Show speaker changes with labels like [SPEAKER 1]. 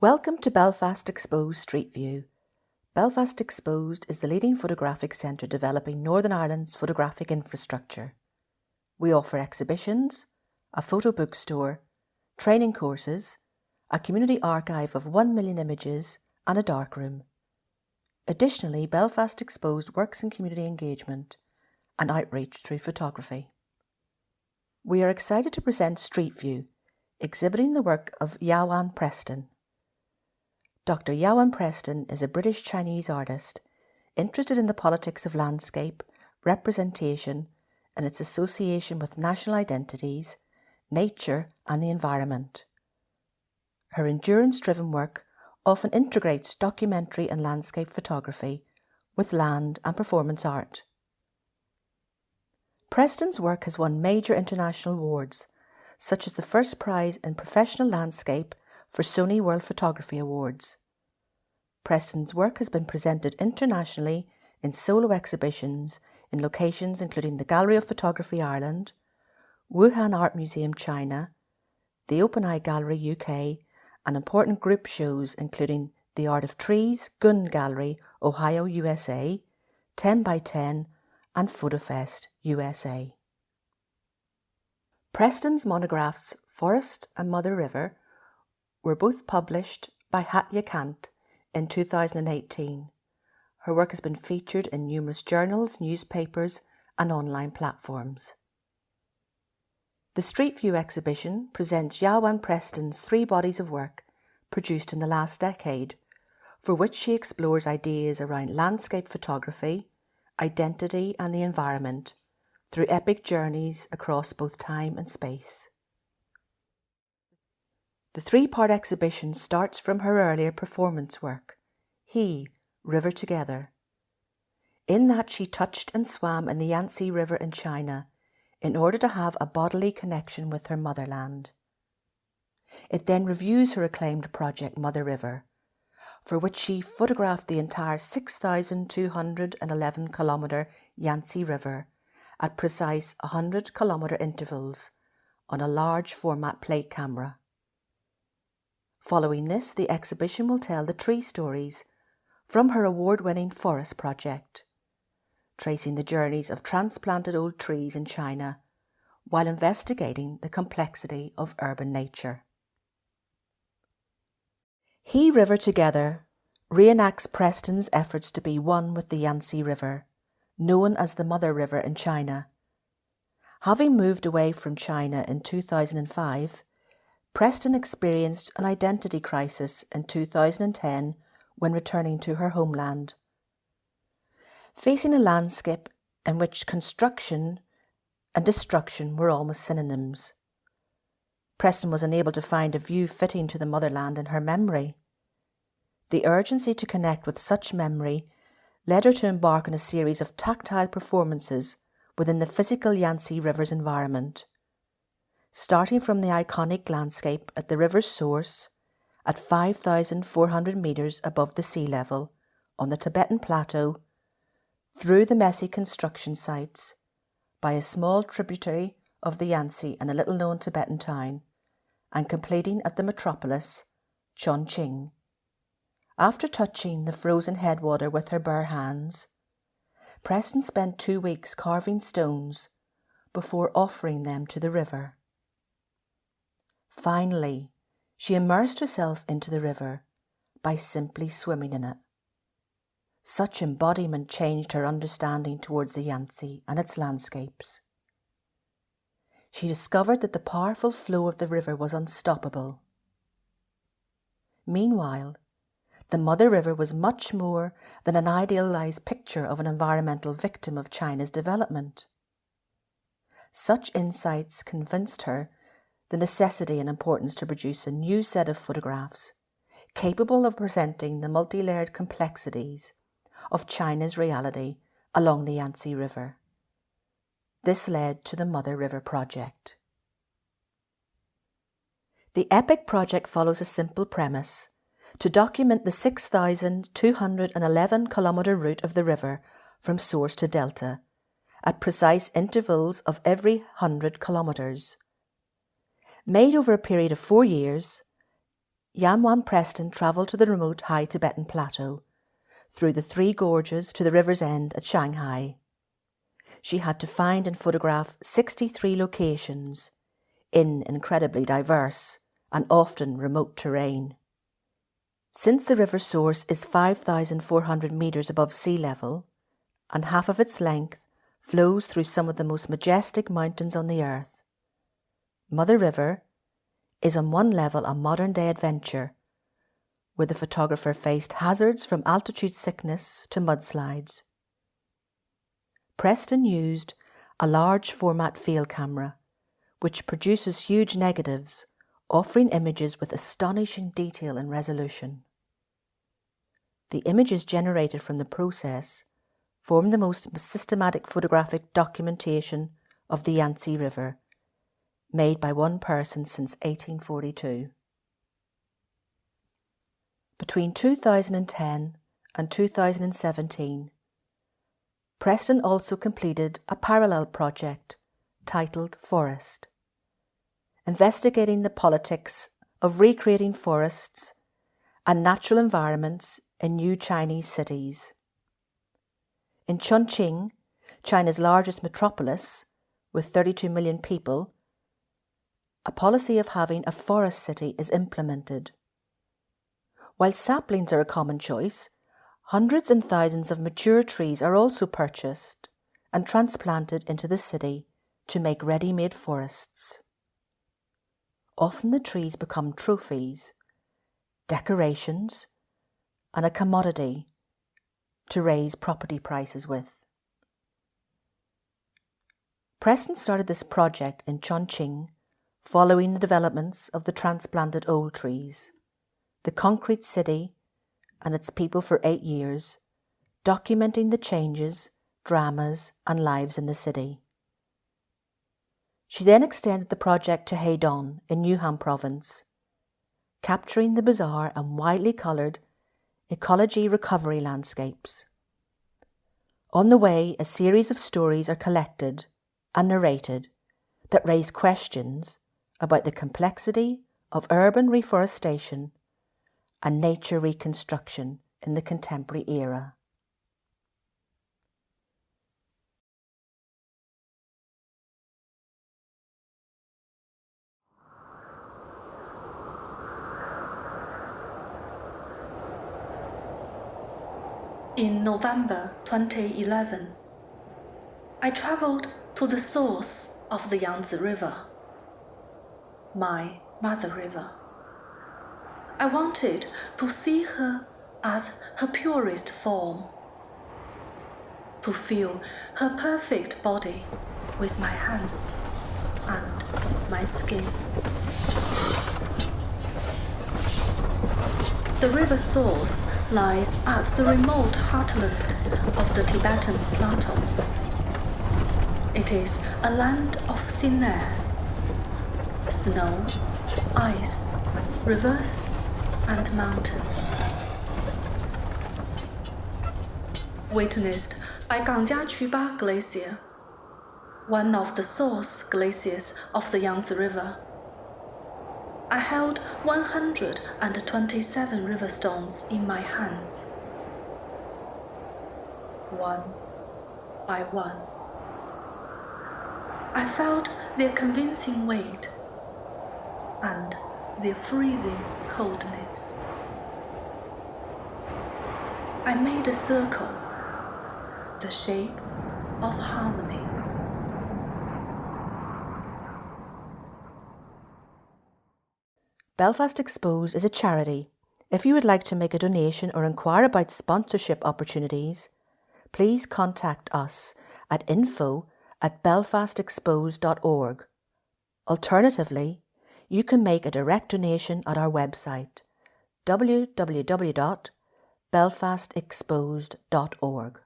[SPEAKER 1] Welcome to Belfast Exposed Street View. Belfast Exposed is the leading photographic centre developing Northern Ireland's photographic infrastructure. We offer exhibitions, a photo bookstore, training courses, a community archive of 1 million images and a darkroom. Additionally, Belfast Exposed works in community engagement and outreach through photography. We are excited to present Street View, exhibiting the work of Yan Wang Preston. Dr. Yan Wang Preston is a British-Chinese artist interested in the politics of landscape, representation, and its association with national identities, nature, and the environment. Her endurance-driven work often integrates documentary and landscape photography with land and performance art. Preston's work has won major international awards, such as the first prize in professional landscape for Sony World Photography Awards. Preston's work has been presented internationally in solo exhibitions in locations including the Gallery of Photography Ireland, Wuhan Art Museum China, the Open Eye Gallery UK, and important group shows including the Art of Trees, Gun Gallery, Ohio, USA, 10 by 10, and PhotoFest, USA. Preston's monographs Forest and Mother River were both published by Hatya Kant in 2018. Her work has been featured in numerous journals, newspapers, and online platforms. The Street View exhibition presents Yan Wang Preston's 3 bodies of work produced in the last decade, for which she explores ideas around landscape photography, identity, and the environment through epic journeys across both time and space. The 3-part exhibition starts from her earlier performance work, He, River Together. In that she touched and swam in the Yangtze River in China in order to have a bodily connection with her motherland. It then reviews her acclaimed project Mother River, for which she photographed the entire 6,211 kilometre Yangtze River at precise 100 kilometre intervals on a large format plate camera. Following this, the exhibition will tell the tree stories from her award-winning forest project, tracing the journeys of transplanted old trees in China while investigating the complexity of urban nature. He, River Together reenacts Preston's efforts to be one with the Yangtze River, known as the Mother River in China. Having moved away from China in 2005, Preston experienced an identity crisis in 2010 when returning to her homeland. Facing a landscape in which construction and destruction were almost synonyms, Preston was unable to find a view fitting to the motherland in her memory. The urgency to connect with such memory led her to embark on a series of tactile performances within the physical Yangtze River's environment, starting from the iconic landscape at the river's source at 5,400 metres above the sea level on the Tibetan Plateau, through the messy construction sites, by a small tributary of the Yangtze and a little-known Tibetan town, and completing at the metropolis, Chongqing. After touching the frozen headwater with her bare hands, Preston spent 2 weeks carving stones before offering them to the river. Finally, she immersed herself into the river by simply swimming in it. Such embodiment changed her understanding towards the Yangtze and its landscapes. She discovered that the powerful flow of the river was unstoppable. Meanwhile, the Mother River was much more than an idealized picture of an environmental victim of China's development. Such insights convinced her the necessity and importance to produce a new set of photographs capable of presenting the multi-layered complexities of China's reality along the Yangtze River. This led to the Mother River Project. The epic project follows a simple premise: to document the 6,211 kilometre route of the river from source to delta at precise intervals of every 100 kilometres. Made over a period of 4 years, Yan Wang Preston travelled to the remote high Tibetan plateau, through the three gorges to the river's end at Shanghai. She had to find and photograph 63 locations in incredibly diverse and often remote terrain. Since the river's source is 5,400 metres above sea level and half of its length flows through some of the most majestic mountains on the earth, Mother River is on one level a modern-day adventure where the photographer faced hazards from altitude sickness to mudslides. Preston used a large format field camera which produces huge negatives, offering images with astonishing detail and resolution. The images generated from the process form the most systematic photographic documentation of the Yangtze River, made by one person since 1842. Between 2010 and 2017, Preston also completed a parallel project titled Forest, investigating the politics of recreating forests and natural environments in new Chinese cities. In Chongqing, China's largest metropolis, with 32 million people, a policy of having a forest city is implemented. While saplings are a common choice, hundreds and thousands of mature trees are also purchased and transplanted into the city to make ready-made forests. Often the trees become trophies, decorations, and a commodity to raise property prices with. Preston started this project in Chongqing following the developments of the transplanted old trees, the concrete city and its people for 8 years, documenting the changes, dramas and lives in the city. She then extended the project to Haidong in Yunnan province, capturing the bizarre and widely coloured ecology recovery landscapes. On the way, a series of stories are collected and narrated that raise questions about the complexity of urban reforestation and nature reconstruction in the contemporary era.
[SPEAKER 2] In November 2011, I traveled to the source of the Yangtze River, my mother river. I wanted to see her at her purest form, to feel her perfect body with my hands and my skin. The river source lies at the remote heartland of the Tibetan plateau. It is a land of thin air, snow, ice, rivers, and mountains. Witnessed by Gangjiaqu Glacier, one of the source glaciers of the Yangtze River, I held 127 river stones in my hands. One by one, I felt their convincing weight and their freezing coldness. I made a circle, the shape of harmony.
[SPEAKER 1] Belfast Exposed is a charity. If you would like to make a donation or inquire about sponsorship opportunities, please contact us at info@belfastexposed.org. Alternatively, you can make a direct donation at our website, www.belfastexposed.org.